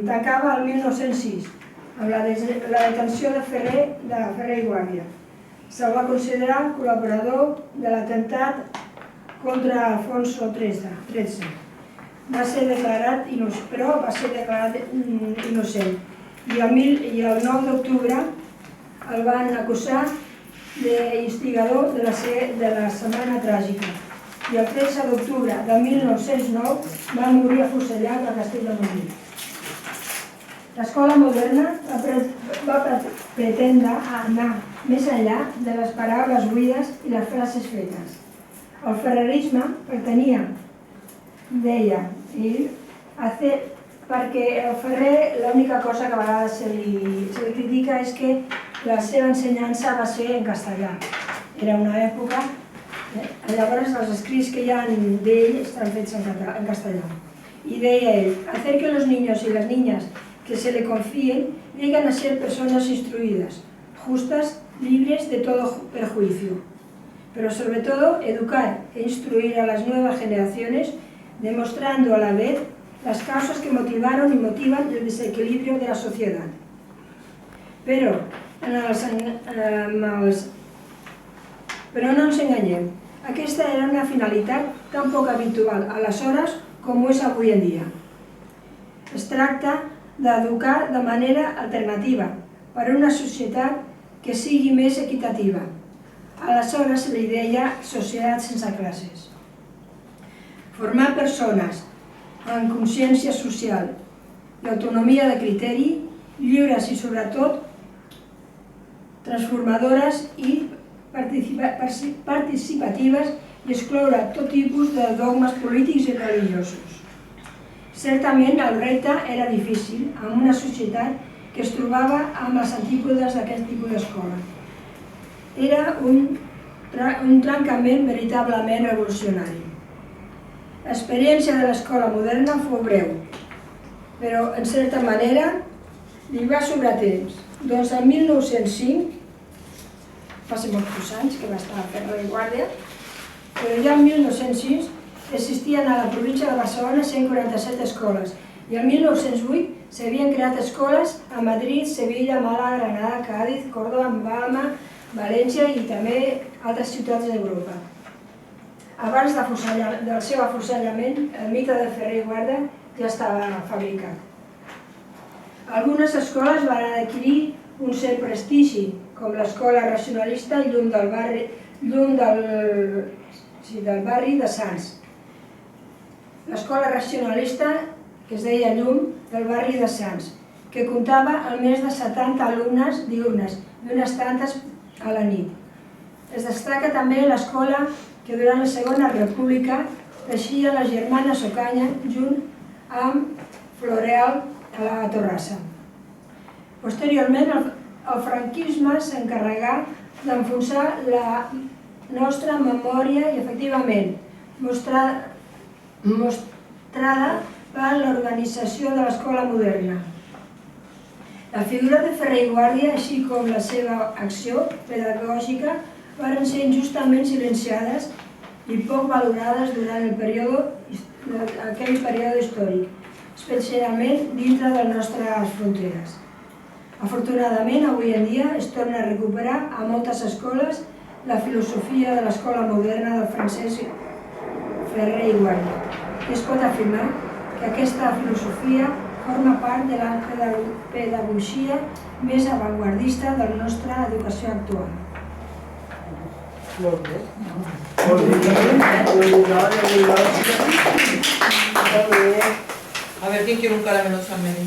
tancava el 1906, amb la detenció de Ferrer i Guàrdia. Se'l va considerar col·laborador de l'atemptat contra Alfonso XIII. Va ser declarat innocent, però va ser declarat innocent. I el 9 d'octubre el van acusar d'instigador de la Setmana Tràgica. I el 13 d'octubre de 1909 va morir afusellat al castell de Montjuïc. L'escola moderna va pretendre anar més enllà de les paraules buides i les frases fetes. El ferrerisme pretenia, deia ell, perquè el ferrer l'única cosa que a vegades se li critica és que la seva ensenyança va ser en castellà. Era una època, llavors els escrits que hi ha d'ell estan fets en castellà. Y deia ell, hacer que los niños y las niñas que se le confíen lleguen a ser personas instruidas, justas, libres de todo perjuicio. Pero sobre todo, educar e instruir a las nuevas generaciones, demostrando a la vez las causas que motivaron y motivan el desequilibrio de la sociedad. Però no ens enganyem, aquesta era una finalitat tan poc habitual aleshores com ho és avui en dia. Es tracta d'educar de manera alternativa per a una societat que sigui més equitativa. Aleshores se li deia societat sense classes. Formar persones amb consciència social i autonomia de criteri, lliures i sobretot transformadores i participatives i excloure tot tipus de dogmes polítics i religiosos. Certament el repte era difícil en una societat que es trobava amb els antípodes d'aquest tipus d'escola. Era un trencament veritablement revolucionari. L'experiència de l'escola moderna fou breu, però en certa manera li va sobrar temps. Doncs el 1905, fa ser molts anys que va estar a Ferrer i Guàrdia, però ja el 1906 existien a la província de Barcelona 147 escoles i el 1908 s'havien creat escoles a Madrid, Sevilla, Màlaga, Granada, Cádiz, Córdoba, Palma, València i també altres ciutats d'Europa. Abans del seu afusellament, el mite de Ferrer i Guàrdia ja estava fabricat. Algunes escoles van adquirir un cert prestigi, com l'escola racionalista i Llum del barri de Sants. L'escola racionalista, que es deia Llum del barri de Sants, que comptava amb més de 70 alumnes diurnes i unes tantes a la nit. Es destaca també l'escola que durant la Segona República teixia les germanes Ocaña junt amb Floreal a la Torrassa. Posteriorment, el franquisme s'encarregà d'enfonsar la nostra memòria i, efectivament, mostrada per l'organització de l'escola moderna. La figura de Ferrer i Guàrdia, així com la seva acció pedagògica, van ser injustament silenciades i poc valorades durant aquell període històric, especialment dintre de les nostres fronteres. Afortunadament, avui en dia es torna a recuperar a moltes escoles la filosofia de l'escola moderna del Francesc Ferrer i Guàrdia. Es pot afirmar que aquesta filosofia forma part de la pedagogia més avantguardista de la nostra educació actual. Molt bé. A ver, ¿quién quiere un caramelo San Miguel?